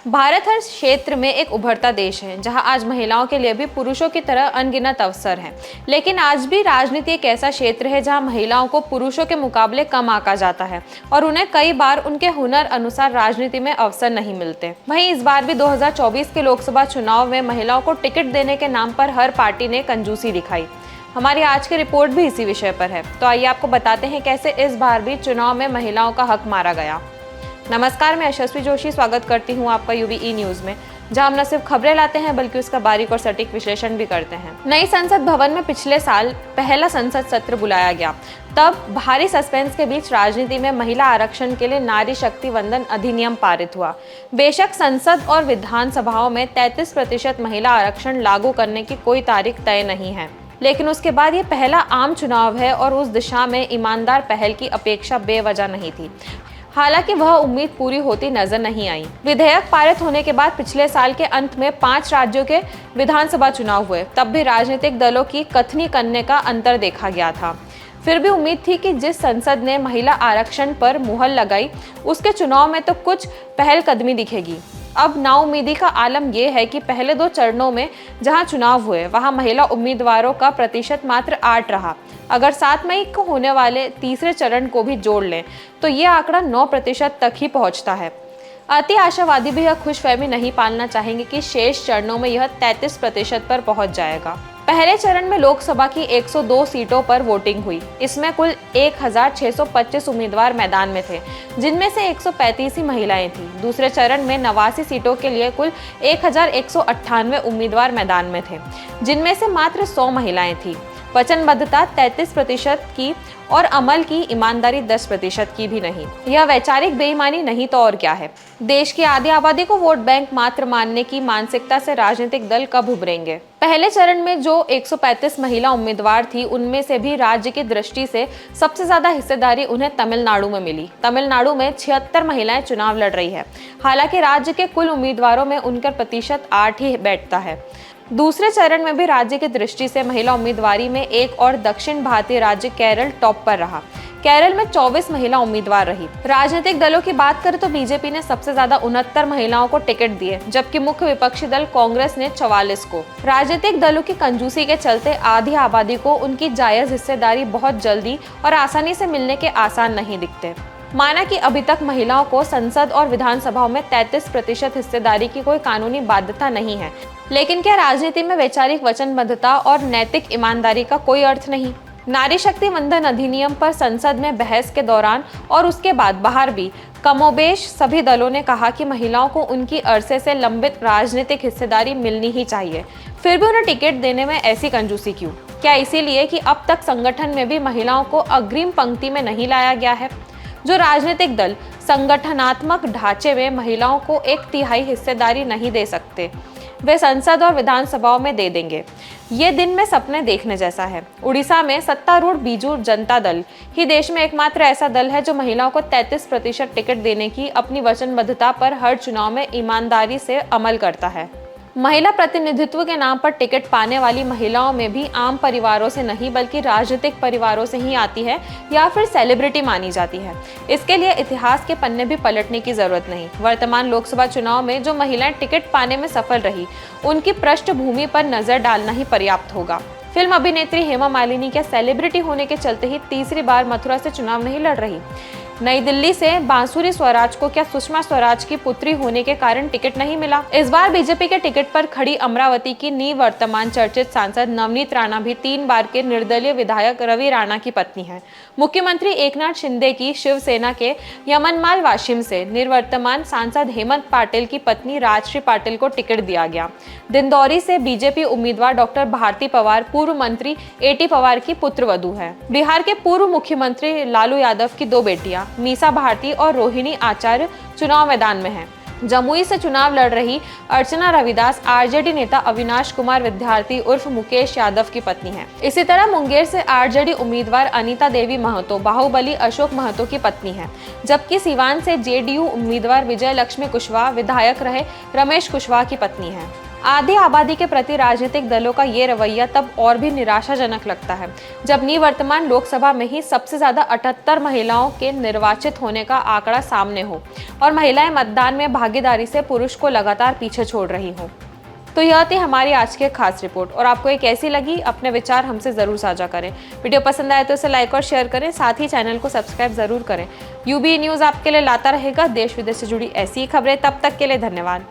भारत हर क्षेत्र में एक उभरता देश है, जहां आज महिलाओं के लिए भी पुरुषों की तरह अनगिनत अवसर हैं। लेकिन आज भी राजनीति एक ऐसा क्षेत्र है जहां महिलाओं को पुरुषों के मुकाबले कम आंका जाता है और उन्हें कई बार उनके हुनर अनुसार राजनीति में अवसर नहीं मिलते। वहीं इस बार भी 2024 के लोकसभा चुनाव में महिलाओं को टिकट देने के नाम पर हर पार्टी ने कंजूसी दिखाई। हमारी आज की रिपोर्ट भी इसी विषय पर है, तो आइए आपको बताते हैं कैसे इस बार भी चुनाव में महिलाओं का हक मारा गया। नमस्कार, मैं यशस्वी जोशी स्वागत करती हूं आपका यूबीई न्यूज में, जहां हम न सिर्फ खबरें लाते हैं बल्कि उसका बारीक और सटीक विश्लेषण भी करते हैं। नई संसद भवन में पिछले साल पहला संसद सत्र बुलाया गया। तब भारी सस्पेंस के बीच राजनीति में महिला आरक्षण के लिए नारी शक्ति वंदन अधिनियम पारित हुआ। बेशक संसद और विधानसभाओं में 33% महिला आरक्षण लागू करने की कोई तारीख तय नहीं है, लेकिन उसके बाद ये पहला आम चुनाव है और उस दिशा में ईमानदार पहल की अपेक्षा बेवजह नहीं थी। हालांकि वह उम्मीद पूरी होती नजर नहीं आई। विधेयक पारित होने के बाद पिछले साल के अंत में 5 राज्यों के विधानसभा चुनाव हुए। तब भी राजनीतिक दलों की कथनी करने का अंतर देखा गया था। फिर भी उम्मीद थी कि जिस संसद ने महिला आरक्षण पर मुहर लगाई, उसके चुनाव में तो कुछ पहलकदमी दिखेगी। अब नाउम्मीदी का आलम यह है कि पहले 2 चरणों में जहां चुनाव हुए, वहां महिला उम्मीदवारों का प्रतिशत मात्र 8 रहा। अगर 7 मई को होने वाले तीसरे चरण को भी जोड़ लें तो ये आंकड़ा 9% तक ही पहुंचता है। अति आशावादी भी यह खुशफहमी नहीं पालना चाहेंगे कि शेष चरणों में यह 33% पर पहुंच जाएगा। पहले चरण में लोकसभा की 102 सीटों पर वोटिंग हुई। इसमें कुल 1625 उम्मीदवार मैदान में थे, जिनमें से 135 ही महिलाएं थीं। दूसरे चरण में 89 सीटों के लिए कुल 1198 उम्मीदवार मैदान में थे, जिनमें से मात्र 100 महिलाएं थीं। वचनबद्धता 33% की और अमल की ईमानदारी 10% की भी नहीं। यह वैचारिक बेईमानी नहीं तो और क्या है। देश की आधी आबादी को वोट बैंक मात्र मानने की मानसिकता से राजनीतिक दल कब उभरेंगे। पहले चरण में जो 135 महिला उम्मीदवार थी, उनमें से भी राज्य की दृष्टि से सबसे ज्यादा हिस्सेदारी उन्हें तमिलनाडु में मिली। तमिलनाडु में 76 महिलाएं चुनाव लड़ रही है। हालांकि राज्य के कुल उम्मीदवारों में उनका प्रतिशत 8 ही बैठता है। दूसरे चरण में भी राज्य की दृष्टि से महिला उम्मीदवारी में एक और दक्षिण भारतीय राज्य केरल टॉप पर रहा। केरल में 24 महिला उम्मीदवार रही। राजनीतिक दलों की बात करें तो बीजेपी ने सबसे ज्यादा 69 महिलाओं को टिकट दिए, जबकि मुख्य विपक्षी दल कांग्रेस ने 44 को। राजनीतिक दलों की कंजूसी के चलते आधी आबादी को उनकी जायज हिस्सेदारी बहुत जल्दी और आसानी से मिलने के आसार नहीं दिखते। माना कि अभी तक महिलाओं को संसद और विधानसभाओं में 33% हिस्सेदारी की कोई कानूनी बाध्यता नहीं है, लेकिन क्या राजनीति में वैचारिक वचनबद्धता और नैतिक ईमानदारी का कोई अर्थ नहीं? नारी शक्ति वंदन अधिनियम पर संसद में बहस के दौरान और उसके बाद बाहर भी कमोबेश सभी दलों ने कहा कि महिलाओं को उनकी अरसे से लंबित राजनीतिक हिस्सेदारी मिलनी ही चाहिए। फिर भी उन्हें टिकट देने में ऐसी कंजूसी क्यों? क्या इसीलिए कि अब तक संगठन में भी महिलाओं को अग्रिम पंक्ति में नहीं लाया गया है? जो राजनीतिक दल संगठनात्मक ढांचे में महिलाओं को 1/3 हिस्सेदारी नहीं दे सकते, वे संसद और विधानसभाओं में दे देंगे। ये दिन में सपने देखने जैसा है। उड़ीसा में सत्तारूढ़ बीजू जनता दल ही देश में एकमात्र ऐसा दल है जो महिलाओं को 33% टिकट देने की अपनी वचनबद्धता पर हर चुनाव में ईमानदारी से अमल करता है। महिला प्रतिनिधित्व के नाम पर टिकट पाने वाली महिलाओं में भी आम परिवारों से नहीं बल्कि राजनीतिक परिवारों से ही आती है या फिर सेलिब्रिटी मानी जाती है। इसके लिए इतिहास के पन्ने भी पलटने की जरूरत नहीं। वर्तमान लोकसभा चुनाव में जो महिलाएं टिकट पाने में सफल रही, उनकी पृष्ठभूमि पर नजर डालना ही पर्याप्त होगा। फिल्म अभिनेत्री हेमा मालिनी के सेलिब्रिटी होने के चलते ही तीसरी बार मथुरा से चुनाव नहीं लड़ रही। नई दिल्ली से बांसुरी स्वराज को क्या सुषमा स्वराज की पुत्री होने के कारण टिकट नहीं मिला? इस बार बीजेपी के टिकट पर खड़ी अमरावती की निवर्तमान चर्चित सांसद नवनीत राणा भी 3 बार के निर्दलीय विधायक रवि राणा की पत्नी है। मुख्यमंत्री एकनाथ शिंदे की शिवसेना के यमनमाल वाशिम से निवर्तमान सांसद हेमंत पाटिल की पत्नी राजश्री पाटिल को टिकट दिया गया। दिंदौरी से बीजेपी उम्मीदवार डॉक्टर भारती पवार पूर्व मंत्री एटी पवार की पुत्रवधू है। बिहार के पूर्व मुख्यमंत्री लालू यादव की 2 बेटियां मीसा भारती और रोहिणी आचार्य चुनाव मैदान में हैं। जमुई से चुनाव लड़ रही अर्चना रविदास आरजेडी नेता अविनाश कुमार विद्यार्थी उर्फ मुकेश यादव की पत्नी है। इसी तरह मुंगेर से आरजेडी उम्मीदवार अनीता देवी महतो बाहुबली अशोक महतो की पत्नी है, जबकि सिवान से जेडीयू उम्मीदवार विजय लक्ष्मी कुशवाहा विधायक रहे रमेश कुशवाहा की पत्नी है। आधी आबादी के प्रति राजनीतिक दलों का ये रवैया तब और भी निराशाजनक लगता है जब निवर्तमान लोकसभा में ही सबसे ज्यादा 78 महिलाओं के निर्वाचित होने का आंकड़ा सामने हो और महिलाएं मतदान में भागीदारी से पुरुष को लगातार पीछे छोड़ रही हो। तो यह थी हमारी आज की खास रिपोर्ट और आपको ये कैसी लगी, अपने विचार हमसे ज़रूर साझा करें। वीडियो पसंद आए तो इसे लाइक और शेयर करें, साथ ही चैनल को सब्सक्राइब ज़रूर करें। यूबी न्यूज़ आपके लिए लाता रहेगा देश विदेश से जुड़ी ऐसी ही खबरें। तब तक के लिए धन्यवाद।